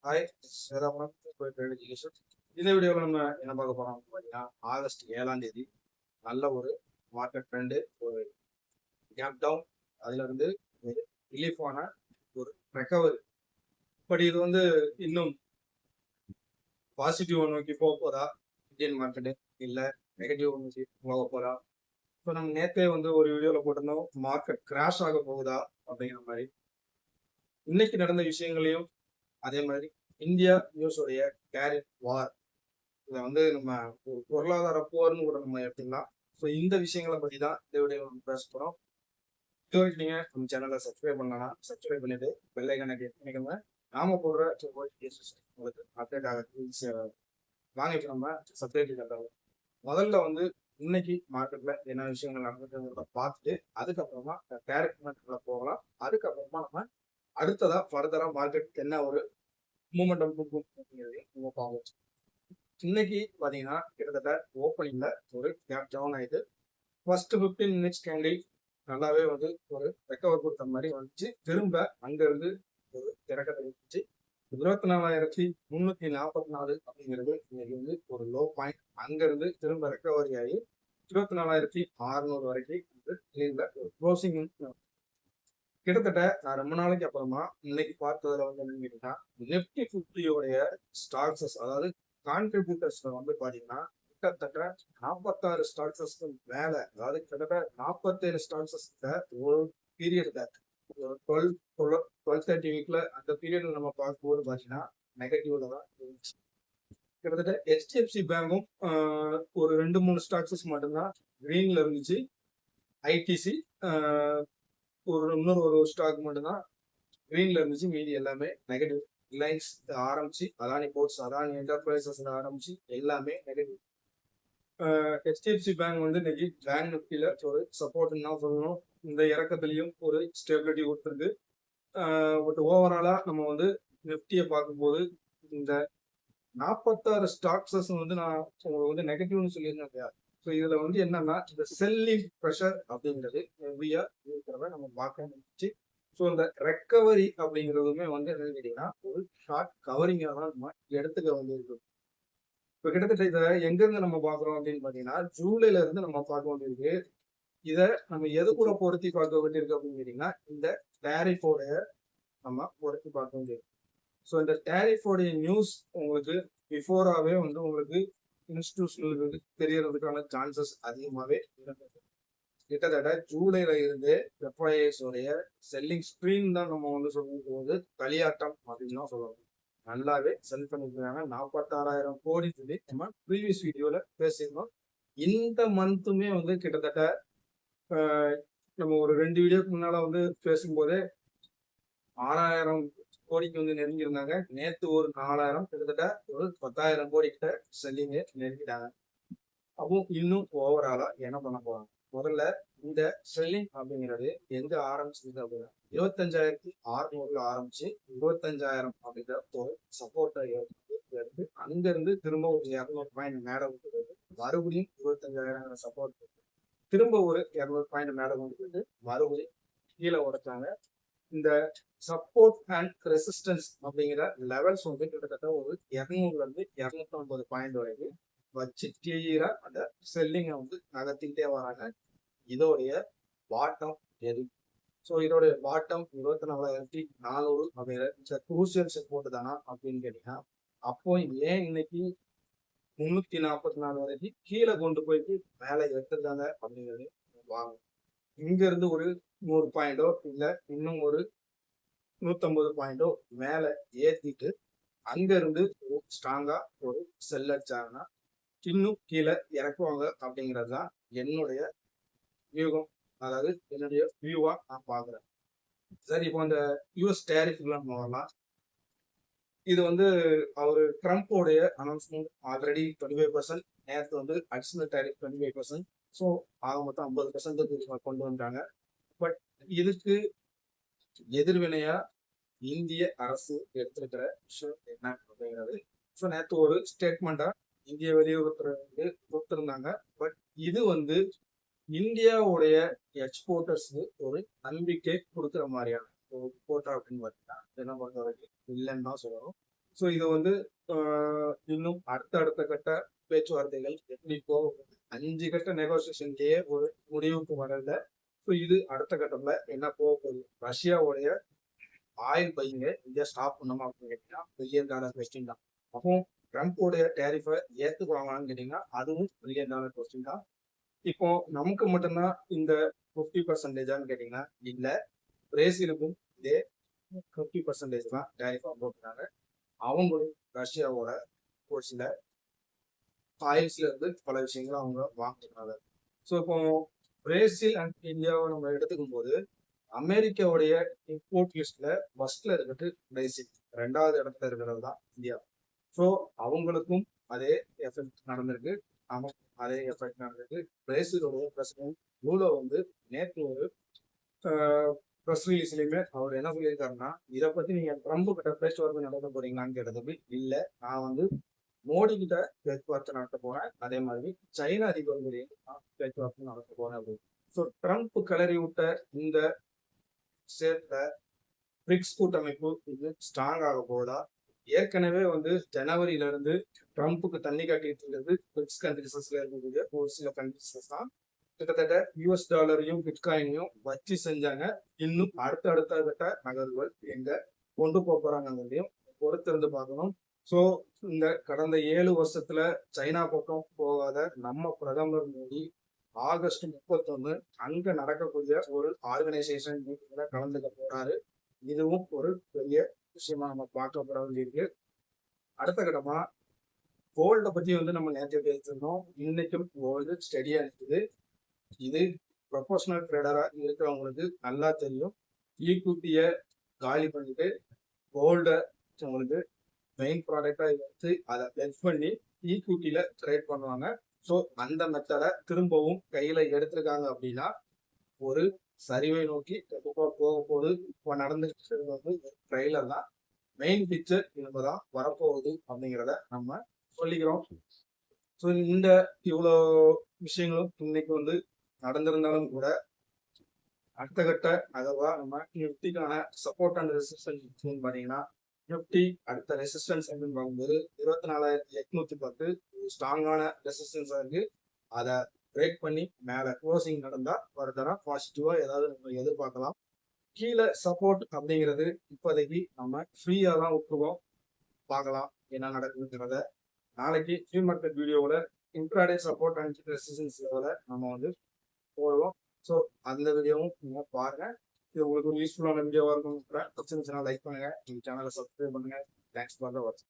Hi, சேதாபுரம் education. இந்த வீடியோவில் நம்ம என்ன பார்க்க போறோம் பார்த்தீங்கன்னா, ஆகஸ்ட் 7ஆம் தேதி நல்ல ஒரு மார்க்கெட் ட்ரெண்டு, ஒரு கேப் டவுன், அதுல இருந்து ஒரு ரிலீஃபான ஒரு ரெக்கவரி. பட் இது வந்து இன்னும் பாசிட்டிவ் நோக்கி போக போதா இந்தியன் மார்க்கெட்டு, இல்லை நெகட்டிவ் நோக்கி போக போதா? இப்போ நம்ம நேற்றே வந்து ஒரு வீடியோவில் போட்டிருந்தோம், மார்க்கெட் கிராஷ் ஆக போகுதா அப்படிங்கிற மாதிரி. இன்னைக்கு நடந்த விஷயங்களையும் அதே மாதிரி இந்தியா யூஎஸோடைய டேரிஃப் வார், இதை வந்து நம்ம ஒரு பொருளாதார போர்னு கூட நம்ம எடுத்துக்கலாம். ஸோ இந்த விஷயங்களை பற்றி தான் இந்த வீடியோ நம்ம பேச போகிறோம். இது வரைக்கும் நீங்கள் நம்ம சேனலை சப்ஸ்கிரைப் பண்ணலாம், சப்ஸ்கிரைப் பண்ணிட்டு பெல் ஐக்கானை கிளிக் பண்ணிக்கோங்க. நாம போடுற உங்களுக்கு அப்டேட் ஆகிறது ஈஸியாக. வாங்க இப்போ நம்ம சப்ஸ்கிரைப் பண்ணுறோம். முதல்ல வந்து இன்னைக்கு மார்க்கெட்ல என்ன விஷயங்கள் நடந்துக்கிறத பார்த்துட்டு அதுக்கப்புறமா டேரக்ட் போகலாம். அதுக்கப்புறமா நம்ம அடுத்ததா ஃபர்தரா மார்க்கெட் என்ன ஒரு மூமெண்டம் கொடுக்கும் அப்படிங்கிறதையும் நம்ம பார்ப்போம். இன்னைக்கு பாத்தீங்கன்னா கிட்டத்தட்ட ஓப்பனிங்ல ஒரு கேப் டவுன் ஆயிடுது. ஃபர்ஸ்ட் 15 மினிட்ஸ் கேண்டில் நல்லாவே வந்து ஒரு ரெக்கவர் கொடுத்த மாதிரி வந்துச்சு. திரும்ப அங்க இருந்து ஒரு திறக்கத்தை இருந்துச்சு. 24,344 அப்படிங்கிறது இன்னைக்கு வந்து ஒரு லோ பாயிண்ட். அங்க இருந்து திரும்ப ரெக்கவரி ஆகி 24,600 வரைக்கும் க்ளோசிங். கிட்டத்தட்ட நான் ரொம்ப நாளைக்கு அப்புறமா இன்னைக்கு பார்த்ததுல வந்து என்னன்னு கேட்டீங்கன்னா, நிப்டி 50யோடைய ஸ்டாக்ஸஸ், அதாவது கான்ட்ரிபியூட்டர்ஸ்ல வந்து பாத்தீங்கன்னா கிட்டத்தட்ட 46 ஸ்டாக்ஸஸ்க்கு மேல, அதாவது கிட்டத்தட்ட 47 ஸ்டாக்ஸஸ் ஒரு பீரியட்ல, ஒரு 12-13 வீக்ல அந்த பீரியட்ல நம்ம பார்க்கும்போது பாத்தீங்கன்னா நெகட்டிவ்ல தான் இருந்துச்சு. கிட்டத்தட்ட ஹெச்டிஎஃப்சி பேங்கும் ஒரு 2-3 ஸ்டாக்ஸஸ் மட்டும்தான் கிரீன்ல இருந்துச்சு. ஐடிசி இன்னொரு ஒரு ஸ்டாக் மட்டும்தான் கிரீன்ல இருந்துச்சு. மீதி எல்லாமே நெகட்டிவ். ரிலையன்ஸ் ஆரம்பிச்சு, அதானி போர்ட்ஸ், அதானி என்டர்பிரைசஸ் ஆரம்பிச்சு எல்லாமே நெகட்டிவ். ஹெச்டிஎஃப்சி பேங்க் வந்து இன்னைக்கு பேங்க் நிப்டியில ஒரு சப்போர்ட்னு தான் சொல்லணும். இந்த இறக்கத்திலையும் ஒரு ஸ்டெபிலிட்டி கொடுத்துருக்கு. பட் ஓவராலா நம்ம வந்து நிப்டியை பார்க்கும்போது இந்த 46 ஸ்டாக்ஸஸ் வந்து நான் உங்களுக்கு வந்து நெகட்டிவ்னு சொல்லியிருந்தேன் இல்லையா? ஸோ இதுல வந்து என்னன்னா, இந்த செல்லிங் ப்ரெஷர் அப்படிங்கிறது ஹெவியா இருக்கிறத நம்ம பார்க்க முடிச்சு. ஸோ இந்த ரெக்கவரி அப்படிங்கிறதுமே வந்து என்னன்னு கேட்டீங்கன்னா, ஒரு ஷார்ட் கவரிங்காக தான் நம்ம எடுத்துக்க வேண்டியிருக்கு. இப்போ கிட்டத்தட்ட இதை எங்கிருந்து நம்ம பார்க்குறோம் அப்படின்னு பார்த்தீங்கன்னா, ஜூலைல இருந்து நம்ம பார்க்க வேண்டியிருக்கு. இதை நம்ம எது கூட பொருத்தி பார்க்க வேண்டியிருக்கு அப்படின்னு கேட்டீங்கன்னா, இந்த டேரிஃபோட நம்ம பொருத்தி பார்க்க வேண்டியிருக்கு. ஸோ இந்த டேரிஃபோடைய நியூஸ் உங்களுக்கு பிஃபோராகவே வந்து உங்களுக்கு இன்ஸ்டிடியூஷனலுக்கு தெரியறதுக்கான சான்சஸ் அதிகமாகவே இருந்தது. கிட்டத்தட்ட ஜூலைல இருந்து எஃப்ஐஎஸ் உடைய செல்லிங் ஸ்க்ரீன் தான் நம்ம வந்து சொல்லும் போது களியாட்டம் அப்படின்னு தான் சொல்லணும். நல்லாவே செல் பண்ணிருக்காங்க. 46,000 கோடி சொல்லி நம்ம ப்ரீவியஸ் வீடியோல பேசியிருந்தோம். இந்த மந்த்துமே வந்து கிட்டத்தட்ட நம்ம ஒரு 2 வீடியோக்கு முன்னால வந்து பேசும்போதே 6,000 கோடிக்கு வந்து நெருங்கியிருந்தாங்க. நேத்து ஒரு 4,000, கிட்டத்தட்ட ஒரு 10,000 கோடி கிட்ட செல்லிங்க நெருங்கிட்டாங்க. அப்போ இன்னும் ஓவராலா என்ன பண்ண போறாங்க? முதல்ல இந்த செல்லிங் அப்படிங்கிறது எங்க ஆரம்பிச்சது அப்படின்னா, 25,600 ஆரம்பிச்சு 25,000 அப்படிங்கிற ஒரு சப்போர்ட்டை எடுத்து அங்க இருந்து திரும்ப ஒரு 200 பாயிண்ட் மேல விட்டு மறுபடியும் 25,000 சப்போர்ட், திரும்ப ஒரு 200 பாயிண்ட் மேல கொண்டு மறுபடியும் கீழே உடைச்சாங்க. இந்த சப்போர்ட் அண்ட் ரெசிஸ்டன்ஸ் அப்படிங்கிற லெவல்ஸ் வந்து கிட்டத்தட்ட ஒரு 200ல இருந்து 250 பாயிண்ட் வரைக்கும் வச்சு கிளியரா அந்த செல்லிங்கை வந்து நகர்த்திக்கிட்டே வராங்க. இதோடைய பாட்டம் எது? ஸோ இதோடைய பாட்டம் 24,400 அப்படிங்கிற குரூசியல் சப்போர்ட் தானா அப்படின்னு கேட்டீங்கன்னா, அப்போ ஏன் இன்னைக்கு 344 வரைக்கும் கீழே கொண்டு போயிட்டு மேலே எடுத்துருக்காங்க அப்படிங்கிறது வாங்க. இங்க இருந்து ஒரு 100 பாயிண்டோ இல்ல இன்னும் ஒரு 150 பாயிண்டோ மேல ஏத்திட்டு அங்க இருந்து ஸ்ட்ராங்கா ஒரு செல் அடிச்சாங்கன்னா இன்னும் கீழே இறக்குவாங்க அப்படிங்கிறது தான் என்னுடைய வியூகம். அதாவது என்னுடைய வியூவா நான் பாக்குறேன். சரி, இப்போ இந்த யூஎஸ் டேரிஃப்லாம் வரலாம். இது வந்து அவரு ட்ரம்ப்போடைய அனௌன்ஸ்மெண்ட் ஆல்ரெடி 25%, நேற்று வந்து அடிஷனல் டேரிஃப் 25%. ஸோ ஆக மொத்தம் 50% கொண்டு வந்தாங்க. பட் இதுக்கு எதிர்வினையா இந்திய அரசு எடுத்திருக்கிற விஷயம் என்ன அப்படிங்கிறது. ஸோ நேற்று ஒரு ஸ்டேட்மெண்டா இந்திய வெளியுறவுத்துறை வந்து கொடுத்திருந்தாங்க. பட் இது வந்து இந்தியாவுடைய எக்ஸ்போர்ட்டர்ஸ்க்கு ஒரு நம்பிக்கை கொடுக்குற மாதிரியான ஒரு ரிப்போர்ட்டா அப்படின்னு பார்த்தீங்கன்னா என்ன பொறுத்த வரைக்கும் இல்லைன்னு தான் சொல்லணும். ஸோ இது வந்து இன்னும் அடுத்த கட்ட பேச்சுவார்த்தைகள் எப்படி போகும், 5 கட்ட நெகோசியேஷன்லயே ஒரு முடிவுக்கு வரல. ஸோ இது அடுத்த கட்டத்துல என்ன போக போகுது, ரஷ்யாவுடைய ஆயில் பையிங்க இந்தியா ஸ்டாப் பண்ணுமா அப்படின்னு கேட்டீங்கன்னா பில்லியன் கொஸ்டின் தான். அப்போ ட்ரம்ப்போடைய டேரிஃபை ஏத்துக்குவாங்களான்னு கேட்டீங்கன்னா அதுவும் பில்லியன் கொஸ்டின் தான். இப்போ நமக்கு மட்டும்தான் இந்த 50%ஆன்னு கேட்டீங்கன்னா இல்ல, பிரேசிலுக்கும் இதே 50% தான் டேரிஃபா போட்டுருக்காங்க. அவங்களும் ரஷ்யாவோட ஒரு சில ஆயில்ஸ்ல இருந்து பல விஷயங்களை அவங்க வாங்கினாங்க. ஸோ இப்போ பிரேசில் அண்ட் இந்தியாவை நம்ம எடுத்துக்கும் போது அமெரிக்காவுடைய இம்போர்ட் லிஸ்ட்ல ஃபர்ஸ்ட்ல இருக்கிறது பிரேசில், 2வது இடத்துல இருக்கிறது தான் இந்தியா. ஸோ அவங்களுக்கும் அதே எஃபெக்ட் நடந்திருக்கு, நமக்கும் அதே எஃபெக்ட் நடந்திருக்கு. பிரேசிலோடைய பிரசிடென்ட் லூலோ வந்து நேற்று ஒரு ப்ரெஸ் ரிலீஸ்லயுமே அவர் என்ன சொல்லியிருக்காருன்னா, இதை பத்தி நீங்க ட்ரம்ப் கிட்ட பேச்சுவார்த்தை நடத்த போறீங்களான்னு கேட்டதுக்கு இல்ல, நான் வந்து மோடி கிட்ட பேச்சுவார்த்தை நடத்த போறேன், அதே மாதிரி சைனா அதிபர்களையும் நான் பேச்சுவார்த்தை நடத்த போறேன் அப்படின்னு. ஸோ ட்ரம்ப் கிளறி விட்ட இந்த ஸ்டேட்ல பிரிக்ஸ் கூட்டமைப்பு இது ஸ்ட்ராங் ஆக போதா? ஏற்கனவே வந்து ஜனவரியில இருந்து ட்ரம்ப்புக்கு தண்ணி காட்டிட்டு இருக்கிறது பிரிக்ஸ் கண்ட்ரிஸ்ல இருக்கக்கூடிய ஒரு சில கண்ட்ரிஸ் தான். கிட்டத்தட்ட US டாலரையும் பிட்காயினையும் வச்சு செஞ்சாங்க. இன்னும் அடுத்த கட்ட நகர்வுகள் எங்க கொண்டு போறாங்கிறதையும் பொறுத்திருந்து பார்க்கணும். ஸோ இந்த கடந்த 7 வருஷத்துல சைனா பக்கம் போகாத நம்ம பிரதமர் மோடி ஆகஸ்ட் 31 அங்க நடக்கக்கூடிய ஒரு ஆர்கனைசேஷன் மீட்டிங்ல கலந்துக்க போறாரு. இதுவும் ஒரு பெரிய விஷயமா நம்ம பார்க்கப்பட வேண்டியிருக்கு. அடுத்த கட்டமா கோல்டை பத்தி வந்து நம்ம நேற்று பேசியிருந்தோம். இன்னைக்கும் கோல்டு ஸ்டெடியா இருக்குது. இது ப்ரொஃபஷனல் ட்ரேடரா இருக்கிறவங்களுக்கு நல்லா தெரியும். ஈக்விட்டியை காலி பண்ணிட்டு கோல்டை உங்களுக்கு மெயின் ப்ராடக்டா எடுத்து அதை பெட் பண்ணி ஈக்விட்டியில ட்ரேட் பண்ணுவாங்க. ஸோ அந்த மெத்தடை திரும்பவும் கையில எடுத்திருக்காங்க அப்படின்னா ஒரு சரிவை நோக்கி கண்டிப்பா போக போகுது. இப்போ நடந்துட்டு வந்து ட்ரெயிலர் தான், மெயின் பிக்சர் இனிமேதான் வரப்போகுது அப்படிங்கிறத நம்ம சொல்லிக்கிறோம். ஸோ இந்த இவ்வளோ விஷயங்களும் இன்னைக்கு வந்து நடந்திருந்தாலும் கூட அடுத்த கட்ட அதுவா நம்ம நிஃப்டிக்கான சப்போர்ட் அண்ட் ரெசிஸ்டன்ஸ் பார்த்தீங்கன்னா நிஃப்டி அடுத்த ரெசிஸ்டன்ஸ் அப்படின்னு பார்க்கும்போது 24,810 ஸ்ட்ராங்கான ரெசிஸ்டன்ஸா இருக்கு. அதை பிரேக் பண்ணி மேல க்ளோசிங் நடந்தா ஃபர்தரா பாசிட்டிவா ஏதாவது நம்ம எதிர்பார்க்கலாம். கீழே சப்போர்ட் அப்படிங்கிறது இப்போதைக்கு நம்ம ஃப்ரீயா தான் விட்டுருவோம், பார்க்கலாம் என்ன நடக்குதுங்கிறத. நாளைக்கு ஃப்ரீ மார்க்கெட் வீடியோவோட இன்ட்ராடே சப்போர்ட் அண்ட் ரெசிஸ்டன்ஸ் லெவலை நம்ம வந்து போடுவோம். ஸோ அந்த வீடியோவும் நீங்க பாருங்க. இது உங்களுக்கு ஒரு யூஸ்ஃபுல்லான வீடியோவா இருக்கும். பிடிச்சிருந்துச்சுன்னா லைக் பண்ணுங்க, எங்க சேனலை சப்ஸ்கிரைப் பண்ணுங்க. Thanks for the watch.